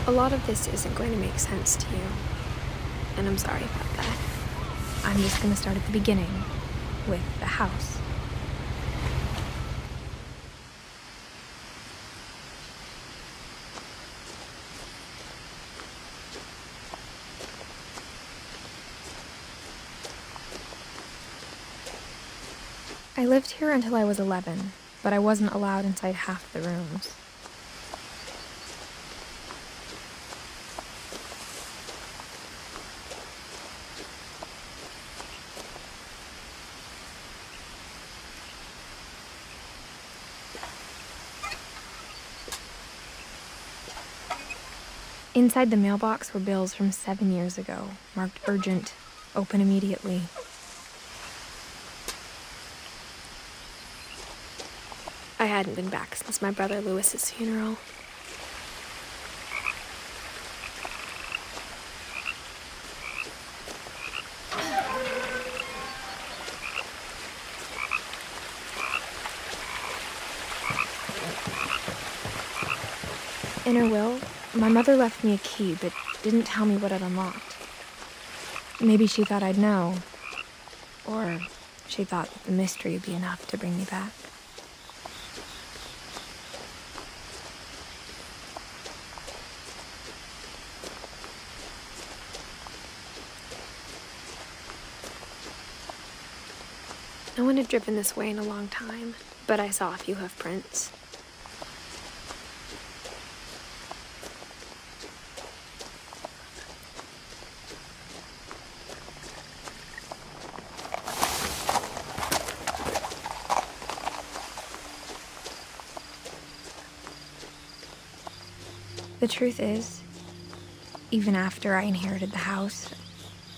A lot of this isn't going to make sense to you, and I'm sorry about that. I'm just going to start at the beginning, with the house. I lived here until I was 11, but I wasn't allowed inside half the rooms. Inside the mailbox were bills from 7 years ago, marked urgent, open immediately. I hadn't been back since my brother Lewis's funeral. In her will, my mother left me a key, but didn't tell me what it unlocked. Maybe she thought I'd know, or she thought that the mystery would be enough to bring me back. No one had driven this way in a long time, but I saw a few hoof prints. The truth is, even after I inherited the house,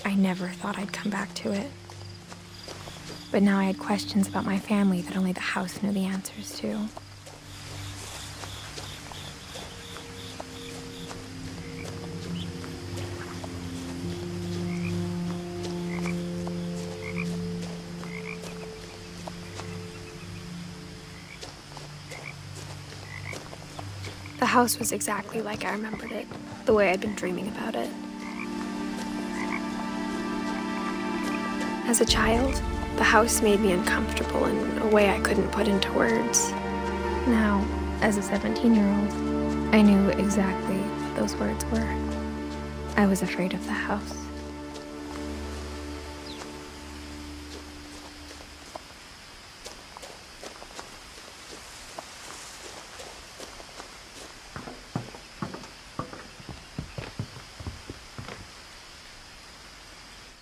I never thought I'd come back to it. But now I had questions about my family that only the house knew the answers to. The house was exactly like I remembered it, the way I'd been dreaming about it. As a child, the house made me uncomfortable in a way I couldn't put into words. Now, as a 17-year-old, I knew exactly what those words were. I was afraid of the house.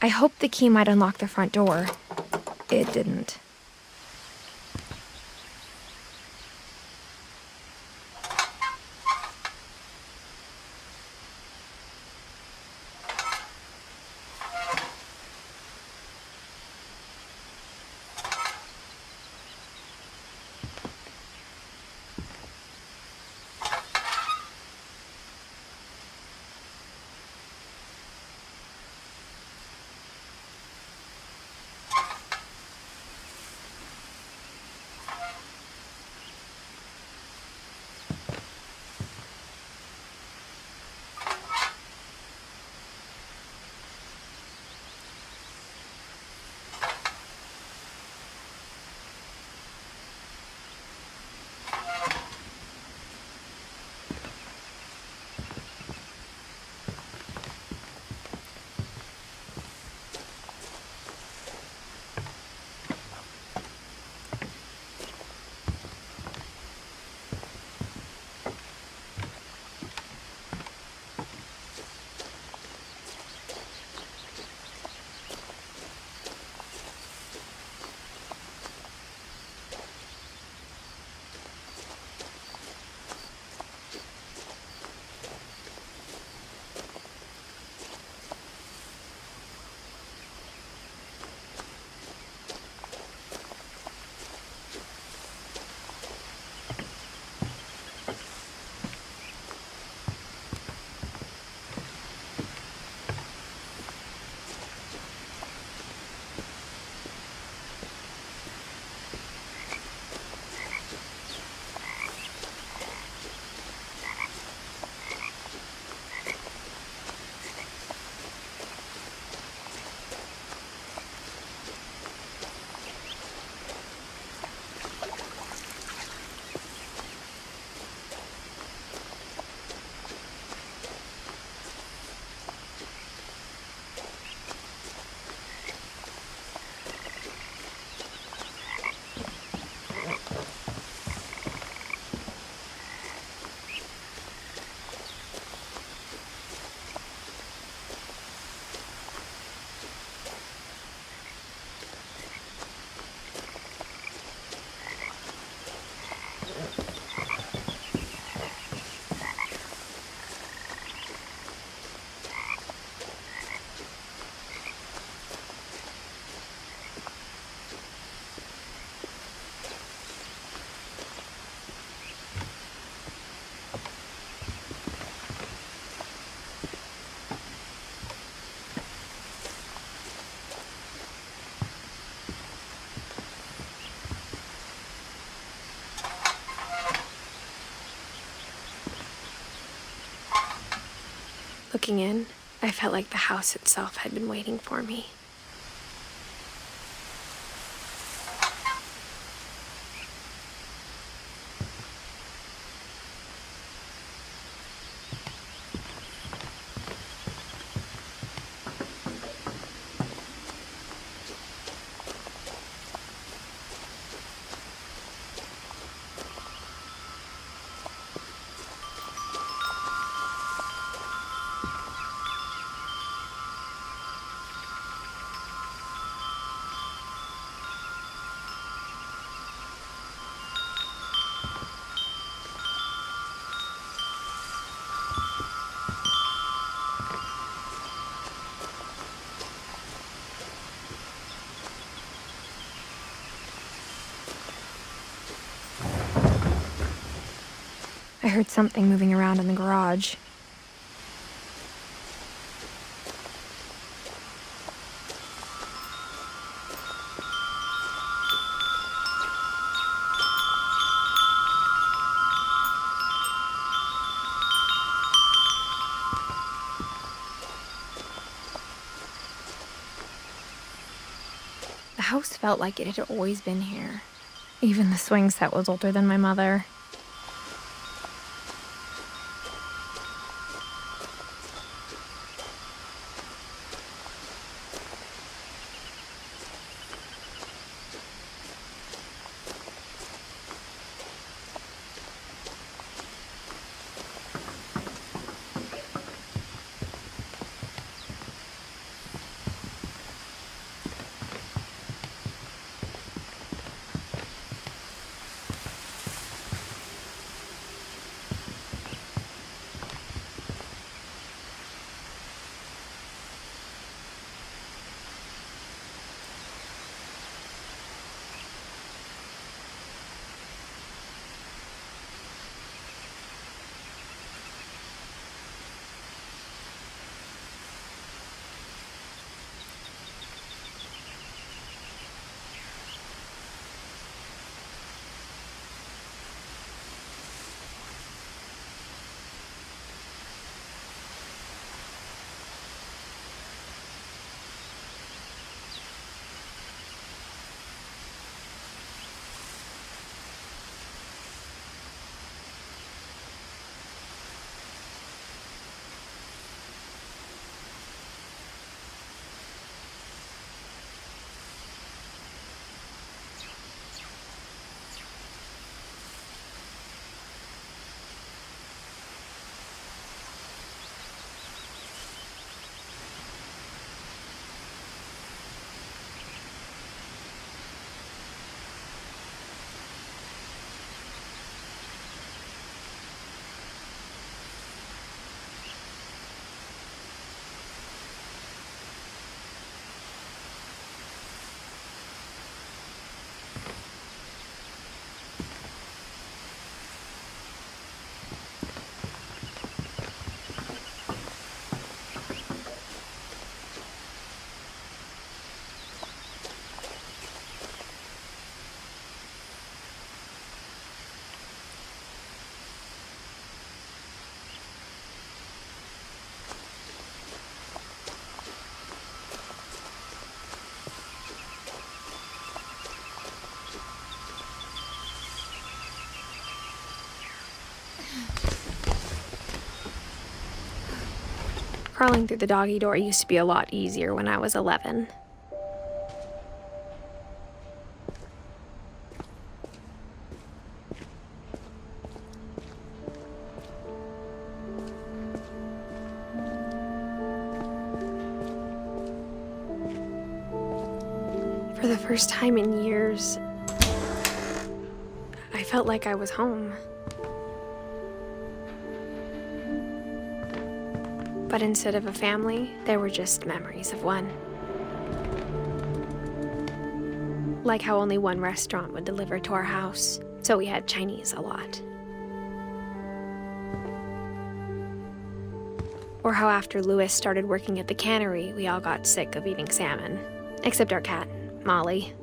I hoped the key might unlock the front door. It didn't. Looking in, I felt like the house itself had been waiting for me. I heard something moving around in the garage. The house felt like it had always been here. Even the swing set was older than my mother. Crawling through the doggy door used to be a lot easier when I was 11. For the first time in years, I felt like I was home. But instead of a family, there were just memories of one. Like how only one restaurant would deliver to our house, so we had Chinese a lot. Or how after Louis started working at the cannery, we all got sick of eating salmon. Except our cat, Molly.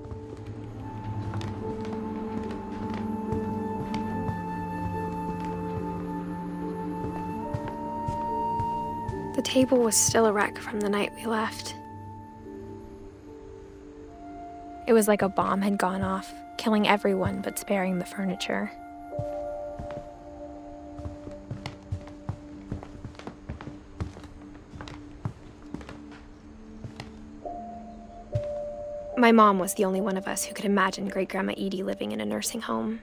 The table was still a wreck from the night we left. It was like a bomb had gone off, killing everyone but sparing the furniture. My mom was the only one of us who could imagine Great-Grandma Edie living in a nursing home.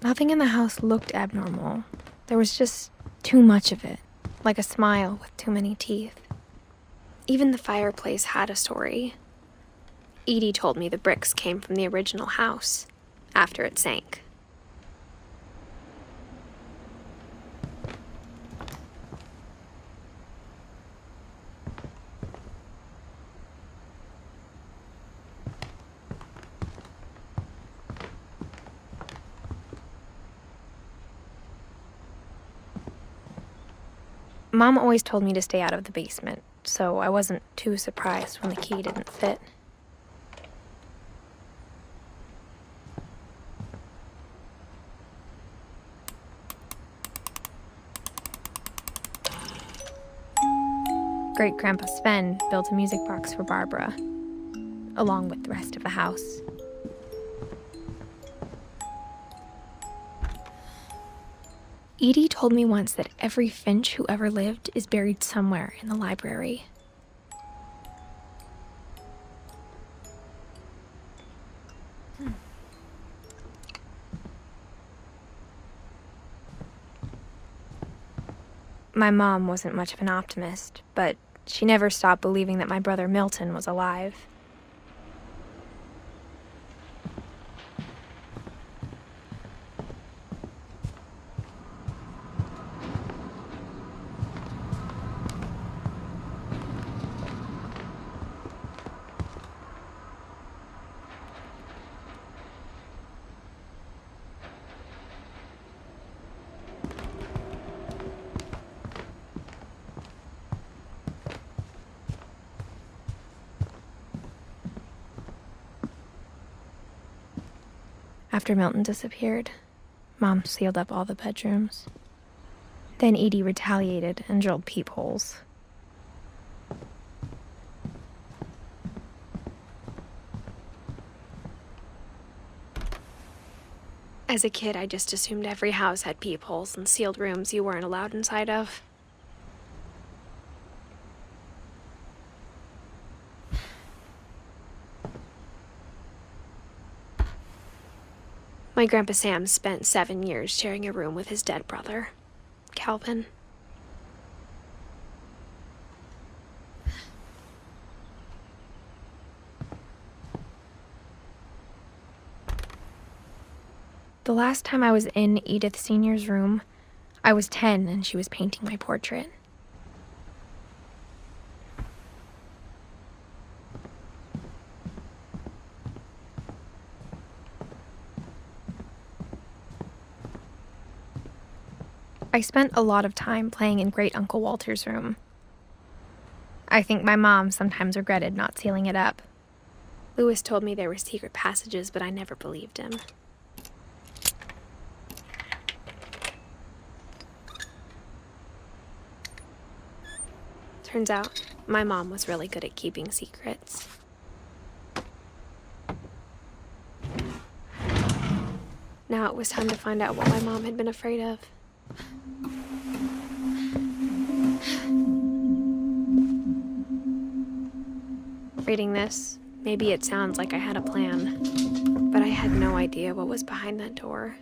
Nothing in the house looked abnormal. There was just too much of it, like a smile with too many teeth. Even the fireplace had a story. Edie told me the bricks came from the original house, after it sank. Mom always told me to stay out of the basement, so I wasn't too surprised when the key didn't fit. Great-Grandpa Sven built a music box for Barbara, along with the rest of the house. Edie told me once that every Finch who ever lived is buried somewhere in the library. My mom wasn't much of an optimist, but she never stopped believing that my brother Milton was alive. After Milton disappeared, Mom sealed up all the bedrooms. Then Edie retaliated and drilled peepholes. As a kid, I just assumed every house had peepholes and sealed rooms you weren't allowed inside of. My Grandpa Sam spent 7 years sharing a room with his dead brother, Calvin. The last time I was in Edith Sr.'s room, I was 10 and she was painting my portrait. I spent a lot of time playing in Great Uncle Walter's room. I think my mom sometimes regretted not sealing it up. Louis told me there were secret passages, but I never believed him. Turns out, my mom was really good at keeping secrets. Now it was time to find out what my mom had been afraid of. Reading this, maybe it sounds like I had a plan, but I had no idea what was behind that door.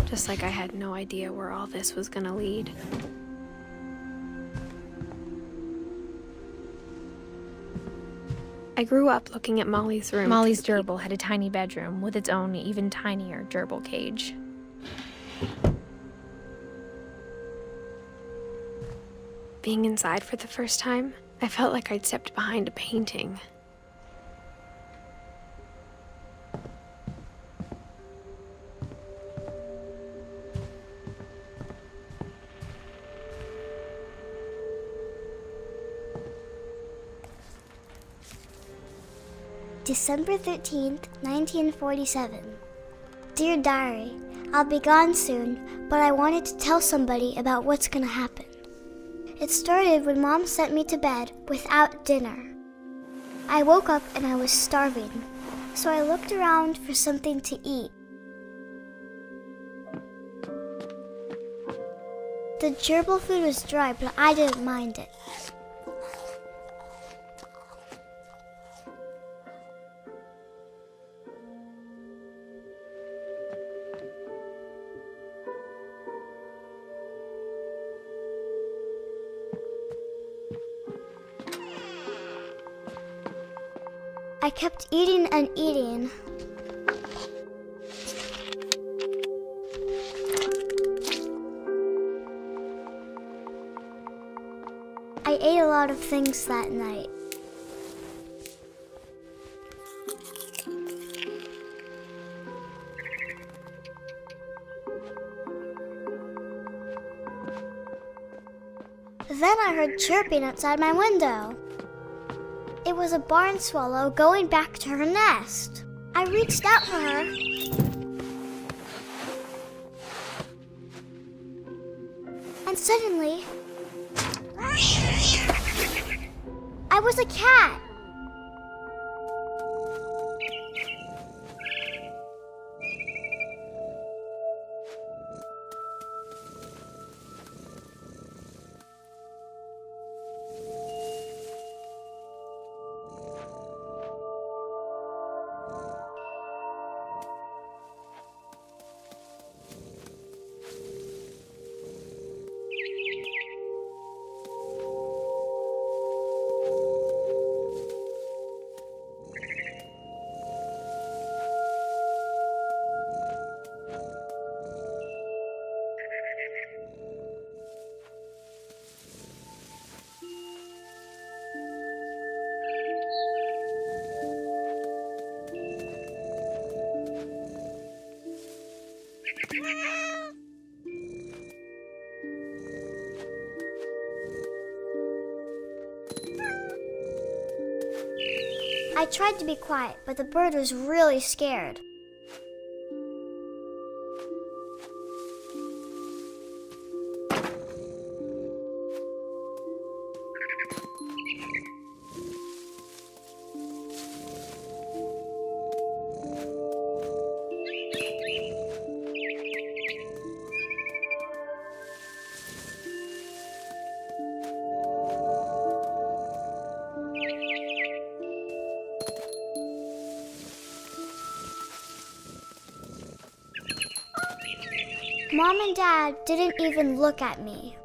Just like I had no idea where all this was gonna lead. I grew up looking at Molly's room. Molly's gerbil had a tiny bedroom with its own even tinier gerbil cage. Being inside for the first time, I felt like I'd stepped behind a painting. December 13th, 1947. Dear Diary, I'll be gone soon, but I wanted to tell somebody about what's gonna happen. It started when Mom sent me to bed without dinner. I woke up and I was starving, so I looked around for something to eat. The gerbil food was dry, but I didn't mind it. I kept eating and eating. I ate a lot of things that night. Then I heard chirping outside my window. It was a barn swallow going back to her nest. I reached out for her. And suddenly, I was a cat. I tried to be quiet, but the bird was really scared. Mom and Dad didn't even look at me.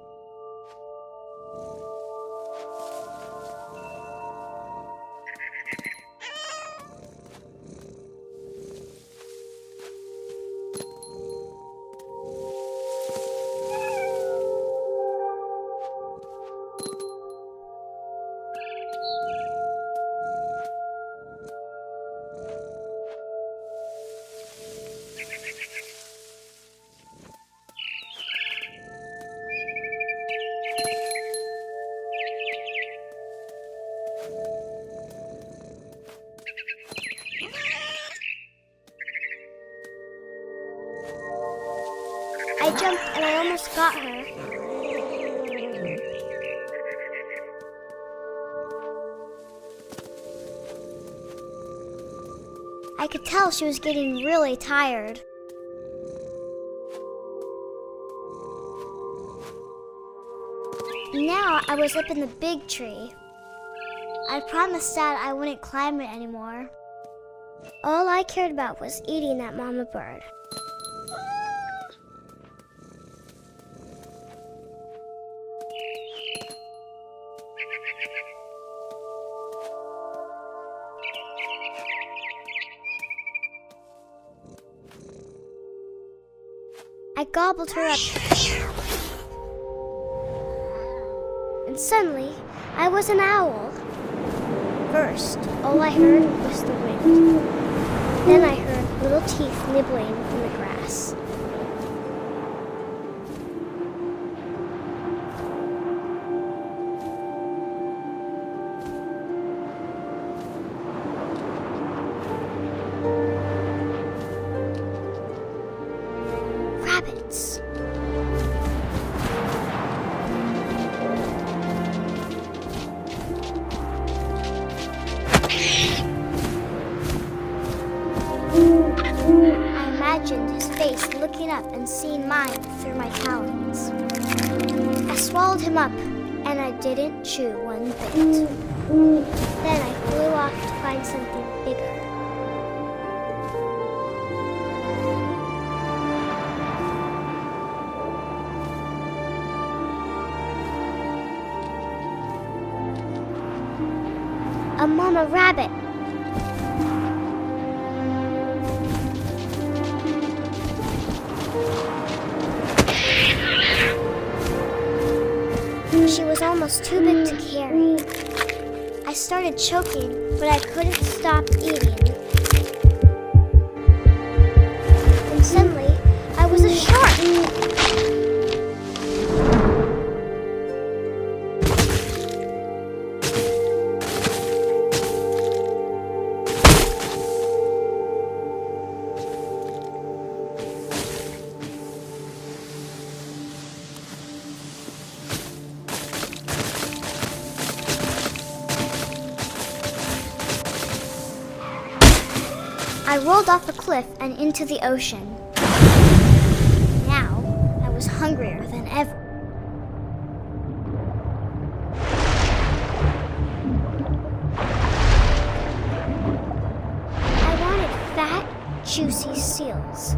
I jumped and I almost got her. I could tell she was getting really tired. Now I was up in the big tree. I promised Dad I wouldn't climb it anymore. All I cared about was eating that mama bird. I gobbled her up. And Suddenly, I was an owl. First, all I heard was the wind. Then I heard little teeth nibbling in the grass. Rabbits. I imagined his face looking up and seeing mine through my talons. I swallowed him up, and I didn't chew one bit. Then I flew off to find something bigger. A mama rabbit. She was almost too big to carry. I started choking, but I couldn't stop eating. And suddenly, I was a shark. I rolled off a cliff and into the ocean. Now, I was hungrier than ever. I wanted fat, juicy seals.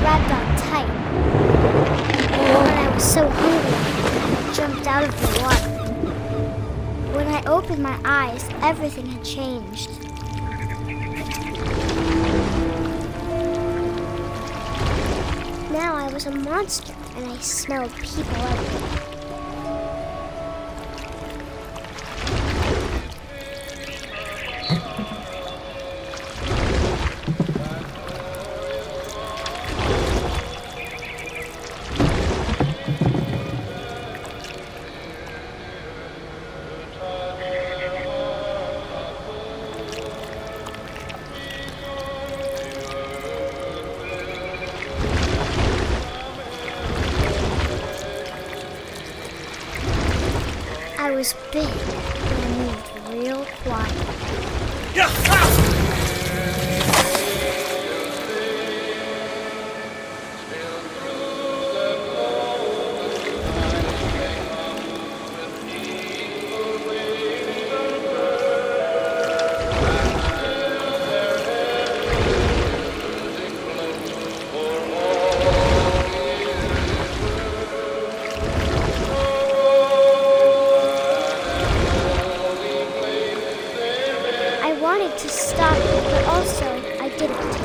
Grabbed on tight. When I was so hungry, I jumped out of the water. When I opened my eyes, everything had changed. Now I was a monster, and I smelled people everywhere. I was big, and I moved real quiet. I wanted to stop it, but also I didn't.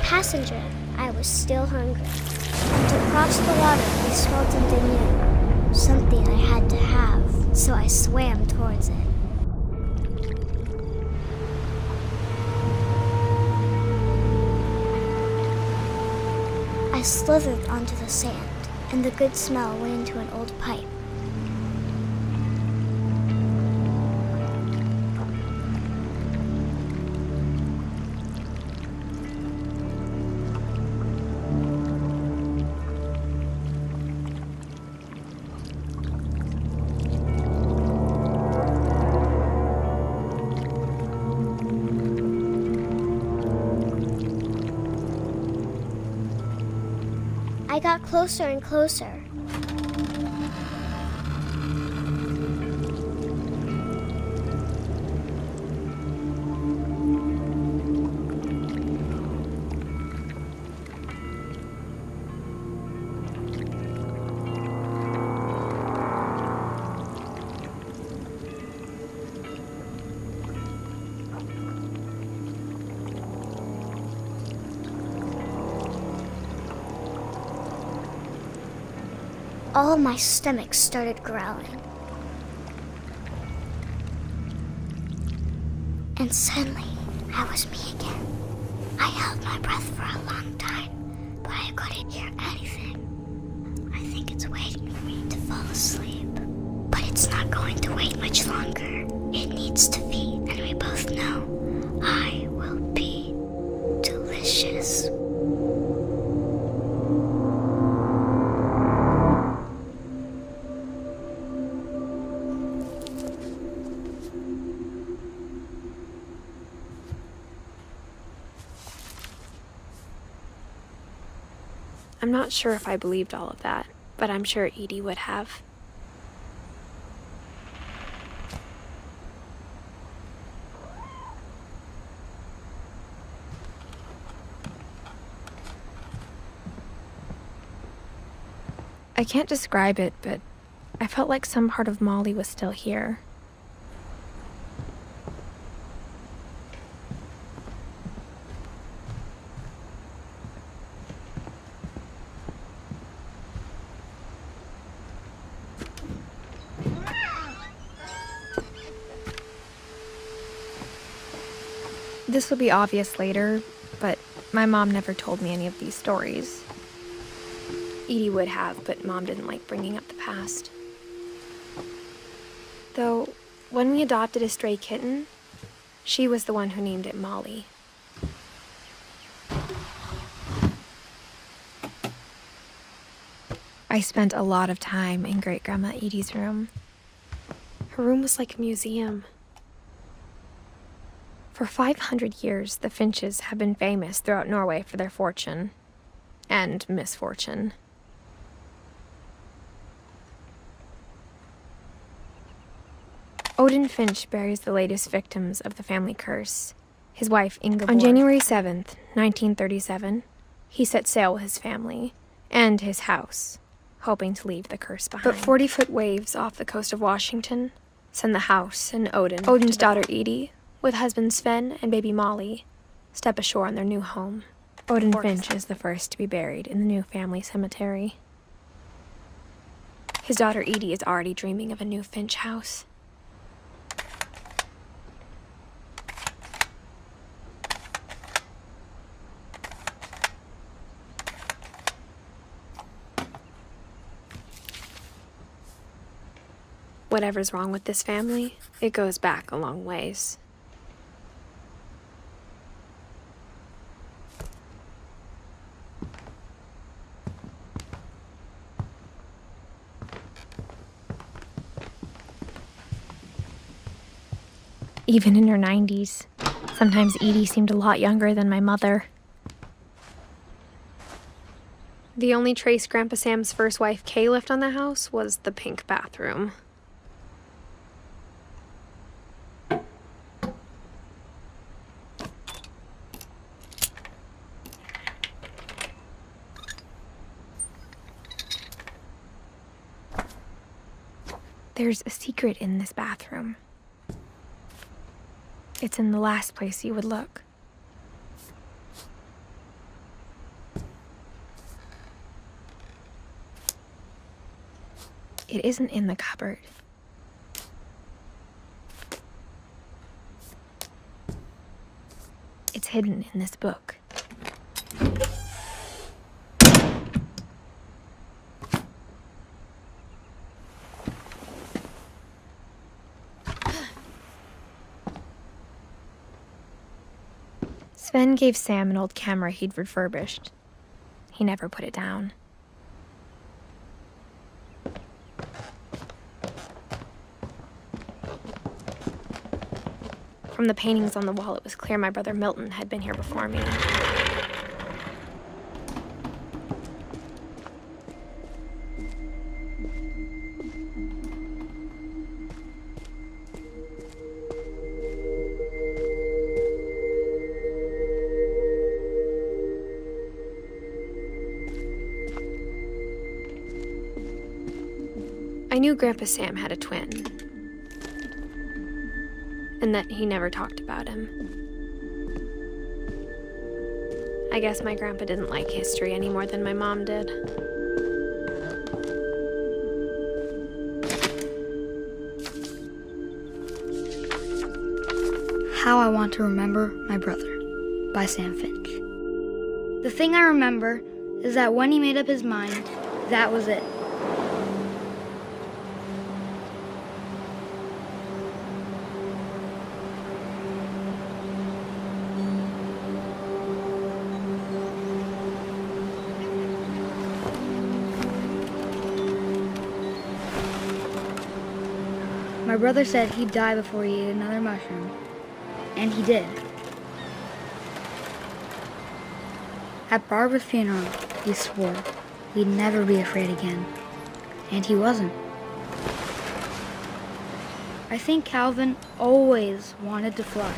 Passenger, I was still hungry. And to cross the water, I smelled something new. Something I had to have, so I swam towards it. I slithered onto the sand, and the good smell went into an old pipe. I got closer and closer. All my stomach started growling. And suddenly, I was me again. I held my breath for a long time, but I couldn't hear anything. I think it's waiting for me to fall asleep. But it's not going to wait much longer. It needs to feed, and we both know I will be delicious. I'm not sure if I believed all of that, but I'm sure Edie would have. I can't describe it, but I felt like some part of Molly was still here. This will be obvious later, but my mom never told me any of these stories. Edie would have, but Mom didn't like bringing up the past. Though, when we adopted a stray kitten, she was the one who named it Molly. I spent a lot of time in Great-Grandma Edie's room. Her room was like a museum. For 500 years, the Finches have been famous throughout Norway for their fortune and misfortune. Odin Finch buries the latest victims of the family curse, his wife Ingeborg. On January 7th, 1937, he set sail with his family and his house, hoping to leave the curse behind. But 40-foot waves off the coast of Washington send the house and Odin's daughter Edie, with husband Sven and baby Molly, step ashore on their new home. Odin Finch is the first to be buried in the new family cemetery. His daughter Edie is already dreaming of a new Finch house. Whatever's wrong with this family, it goes back a long ways. Even in her 90s, sometimes Edie seemed a lot younger than my mother. The only trace Grandpa Sam's first wife Kay left on the house was the pink bathroom. There's a secret in this bathroom. It's in the last place you would look. It isn't in the cupboard. It's hidden in this book. Sven gave Sam an old camera he'd refurbished. He never put it down. From the paintings on the wall, it was clear my brother Milton had been here before me. I knew Grandpa Sam had a twin, and that he never talked about him. I guess my grandpa didn't like history any more than my mom did. How I Want to Remember My Brother by Sam Finch. The thing I remember is that when he made up his mind, that was it. My brother said he'd die before he ate another mushroom, and he did. At Barbara's funeral, he swore he'd never be afraid again, and he wasn't. I think Calvin always wanted to fly.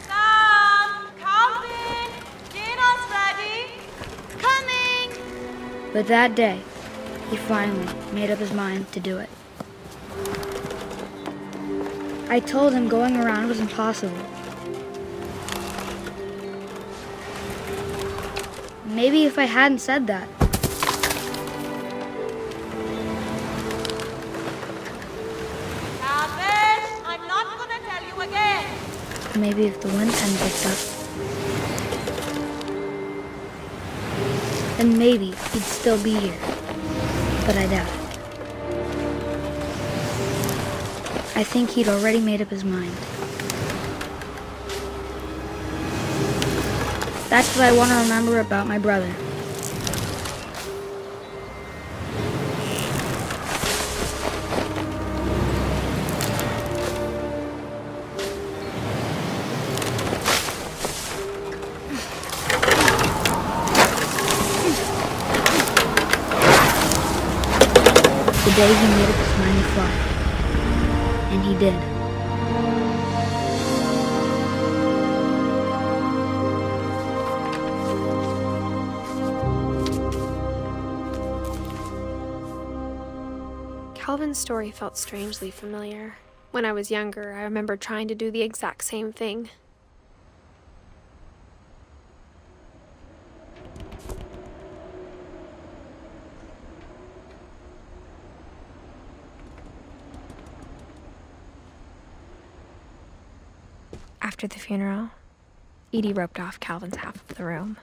Sam! Calvin! But that day, he finally made up his mind to do it. I told him going around was impossible. Maybe if I hadn't said that, Calvin, I'm not gonna tell you again. maybe if the wind hadn't picked up, then maybe he'd still be here. But I doubt it. I think he'd already made up his mind. That's what I want to remember about my brother. The day he made up his mind to fly. And he did. Calvin's story felt strangely familiar. When I was younger, I remember trying to do the exact same thing. After the funeral, Edie roped off Calvin's half of the room.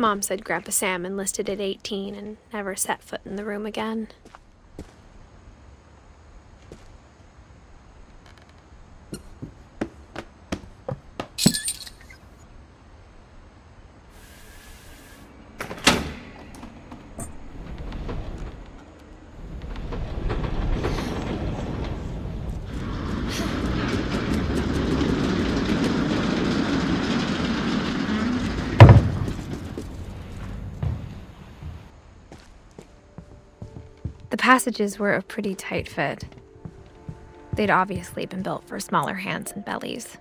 Mom said Grandpa Sam enlisted at 18 and never set foot in the room again. The passages were a pretty tight fit. They'd obviously been built for smaller hands and bellies.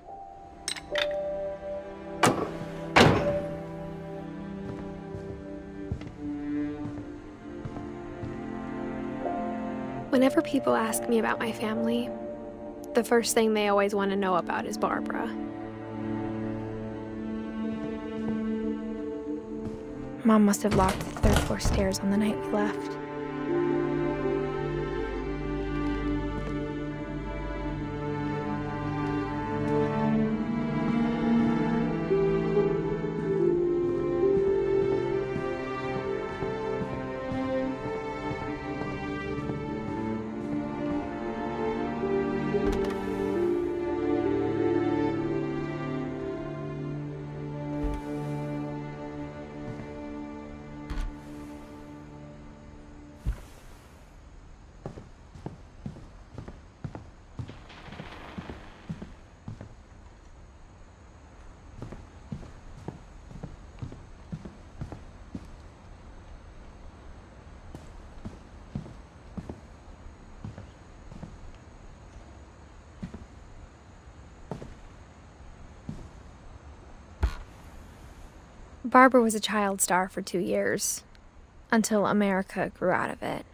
Whenever people ask me about my family, the first thing they always want to know about is Barbara. Mom must have locked the third floor stairs on the night we left. Barbara was a child star for 2 years, until America grew out of it.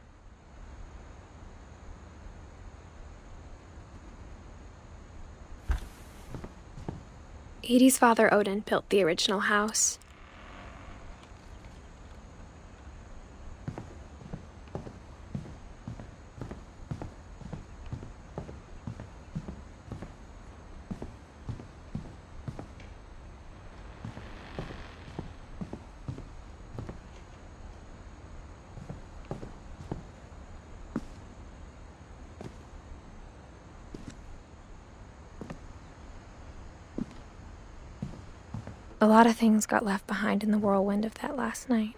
Edie's father, Odin, built the original house. A lot of things got left behind in the whirlwind of that last night.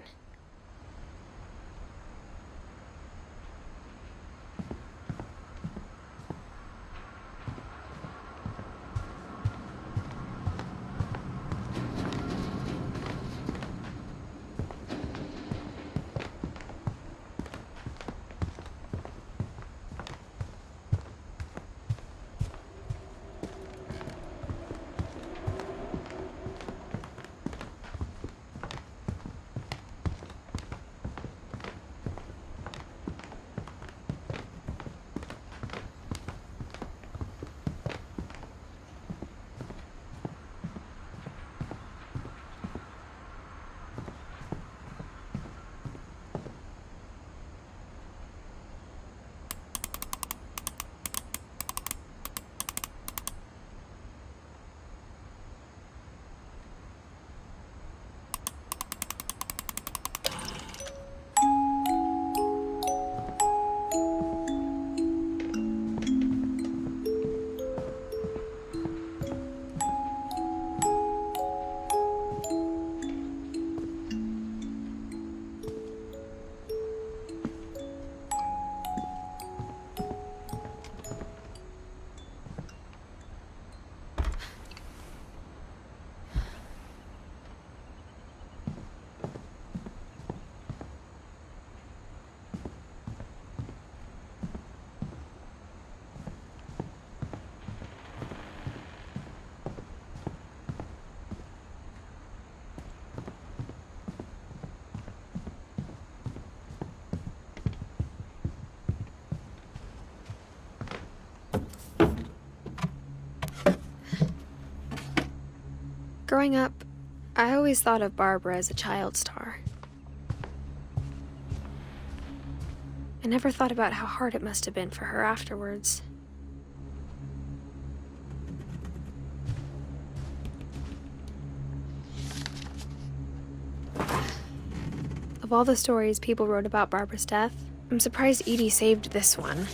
Growing up, I always thought of Barbara as a child star. I never thought about how hard it must have been for her afterwards. Of all the stories people wrote about Barbara's death, I'm surprised Edie saved this one.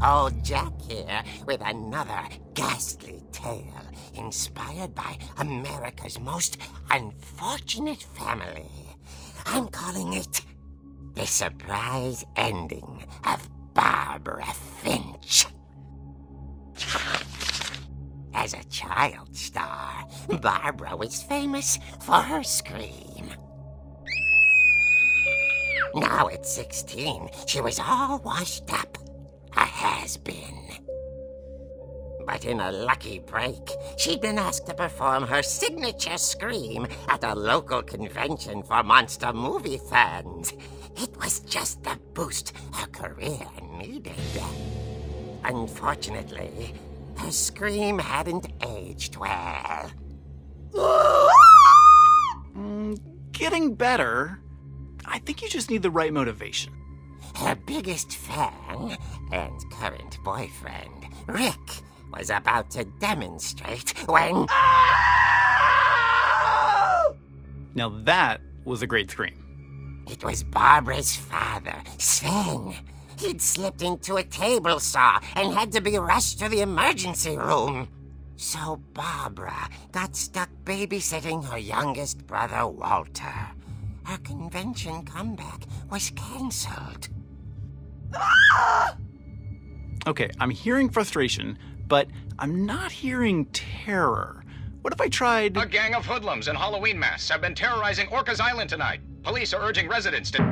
Old Jack here with another ghastly tale inspired by America's most unfortunate family. I'm calling it The Surprise Ending of Barbara Finch. As a child star, Barbara was famous for her scream. Now at 16, she was all washed up. A has-been. But in a lucky break, she'd been asked to perform her signature scream at a local convention for monster movie fans. It was just the boost her career needed. Unfortunately, her scream hadn't aged well. Getting better. I think you just need the right motivation. Her biggest fan and current boyfriend, Rick, was about to demonstrate when... Now that was a great scream. It was Barbara's father, Sven. He'd slipped into a table saw and had to be rushed to the emergency room. So Barbara got stuck babysitting her youngest brother, Walter. Her convention comeback was cancelled. Okay, I'm hearing frustration, but I'm not hearing terror. What if I tried... A gang of hoodlums in Halloween masks have been terrorizing Orcas Island tonight. Police are urging residents to...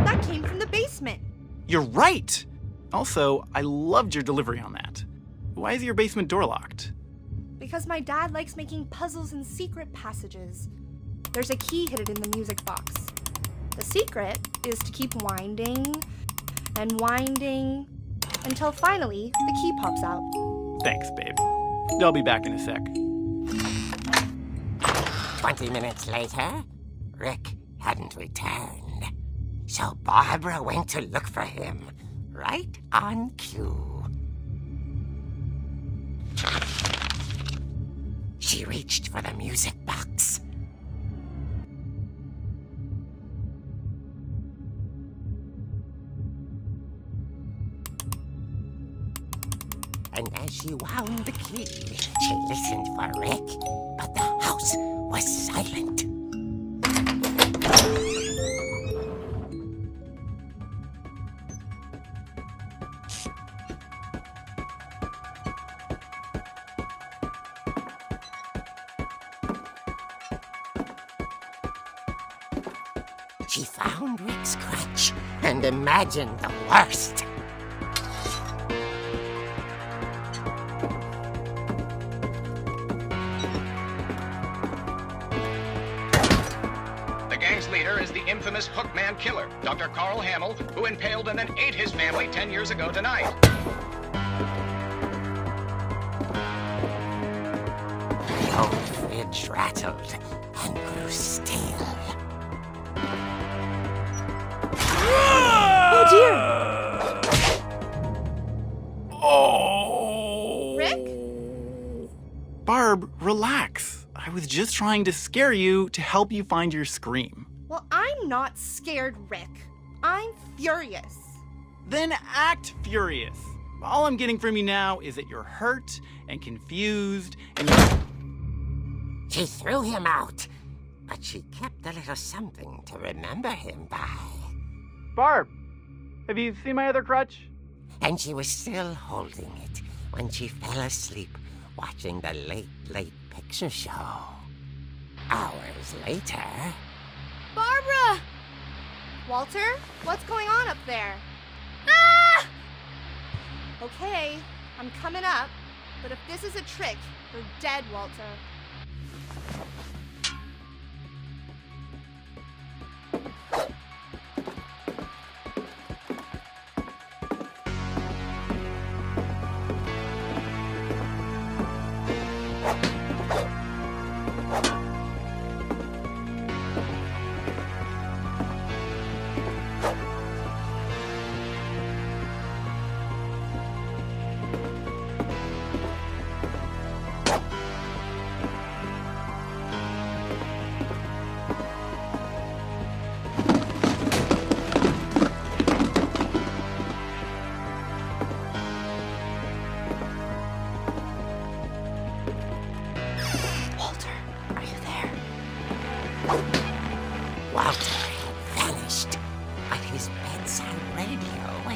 That came from the basement. You're right! Also, I loved your delivery on that. Why is your basement door locked? Because my dad likes making puzzles and secret passages. There's a key hidden in the music box. The secret is to keep winding and winding until finally the key pops out. Thanks, babe. I'll be back in a sec. 20 minutes later, Rick hadn't returned. So Barbara went to look for him, right on cue. She reached for the music box. And as she wound the key, she listened for Rick, but the house was silent. She found Rick's crutch and imagined the worst. The gang's leader is the infamous Hookman killer, Dr. Carl Hamill, who impaled and then ate his family 10 years ago tonight. The old fridge rattled and grew still. Oh dear! Oh! Rick? Barb, relax. I was just trying to scare you to help you find your scream. Well, I'm not scared, Rick. I'm furious. Then act furious. All I'm getting from you now is that you're hurt and confused and She threw him out, but she kept a little something to remember him by. Barb, have you seen my other crutch? And she was still holding it when she fell asleep watching the late picture show. Hours later... Barbara! Walter, what's going on up there? Ah! Okay, I'm coming up, but if this is a trick, you're dead, Walter.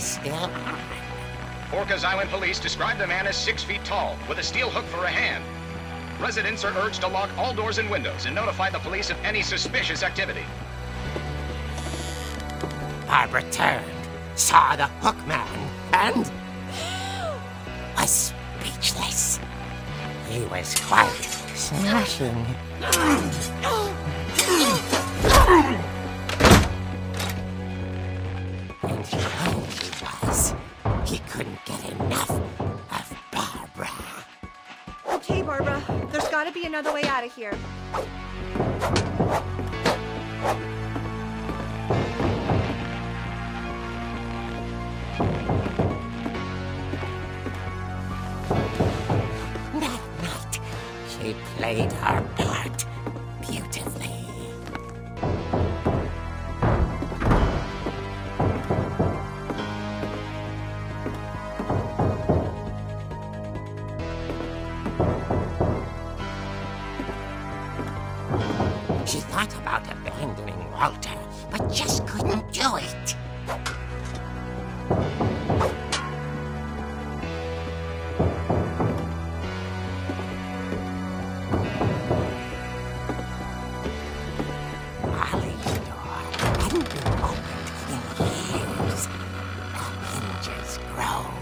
still on. Orcas Island police describe the man as 6 feet tall, with a steel hook for a hand. Residents are urged to lock all doors and windows and notify the police of any suspicious activity. Barbara turned, saw the hook man, and was speechless. He was quite smashing. And he only was. He couldn't get enough of Barbara. Okay, Barbara, there's gotta be another way out of here. That night, she played her part beautifully. She thought about abandoning Walter, but just couldn't do it. Molly's door hadn't been opened in years. The hinges groaned.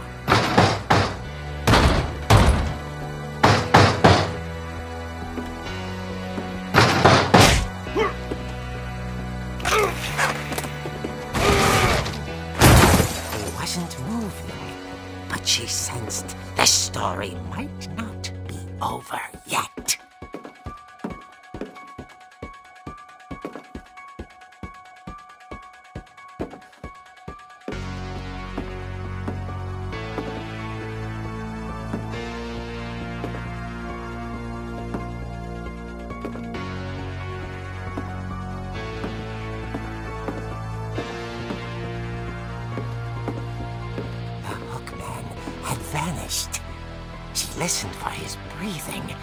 He wasn't moving, but she sensed the story might not be over yet. The hookman had vanished. She listened for his breathing,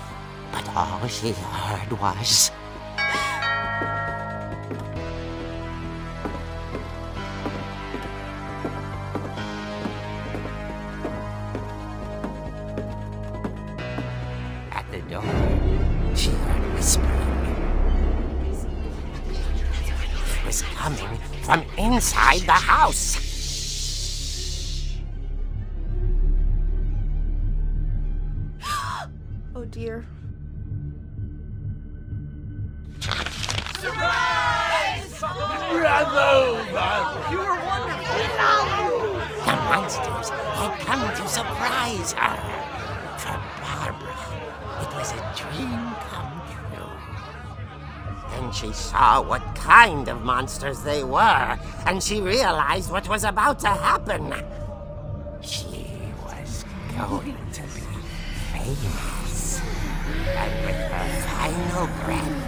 but all she heard was... At the door, she heard whispering. It was coming from inside the house. Oh dear. The monsters had come to surprise her. For Barbara, it was a dream come true. Then she saw what kind of monsters they were, and she realized what was about to happen. She was going to be famous. And with her final breath,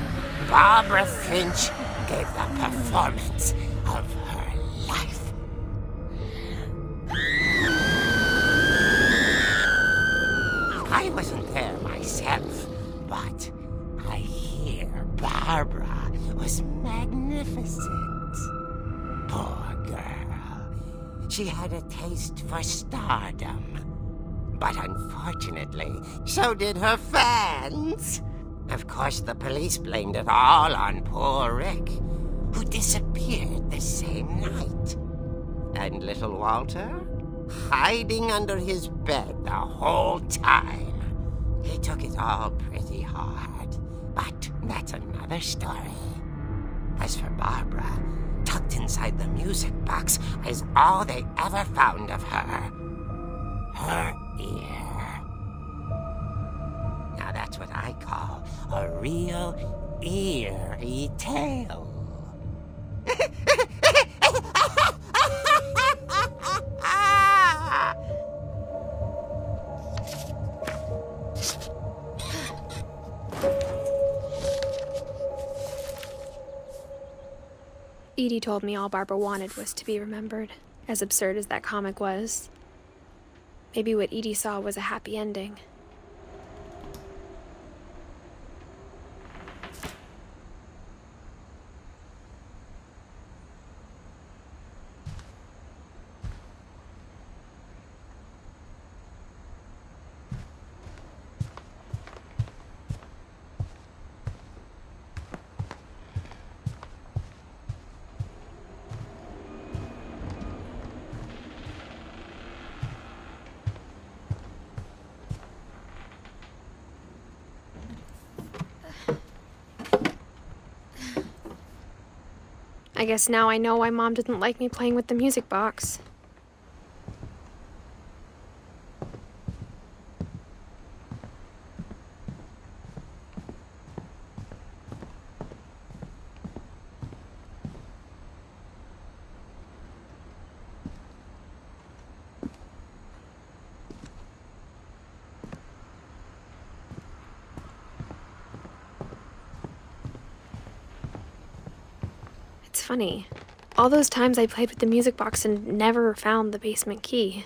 Barbara Finch gave the performance of her life. I wasn't there myself, but I hear Barbara was magnificent. Poor girl. She had a taste for stardom. But unfortunately, so did her fans. Of course, the police blamed it all on poor Rick, who disappeared the same night. And little Walter? Hiding under his bed the whole time. He took it all pretty hard, but that's another story. As for Barbara, tucked inside the music box was all they ever found of her. Her ear. Now that's what I call a real eerie tale. Edie told me all Barbara wanted was to be remembered, as absurd as that comic was. Maybe what Edie saw was a happy ending. I guess now I know why Mom didn't like me playing with the music box. It's funny. All those times I played with the music box and never found the basement key.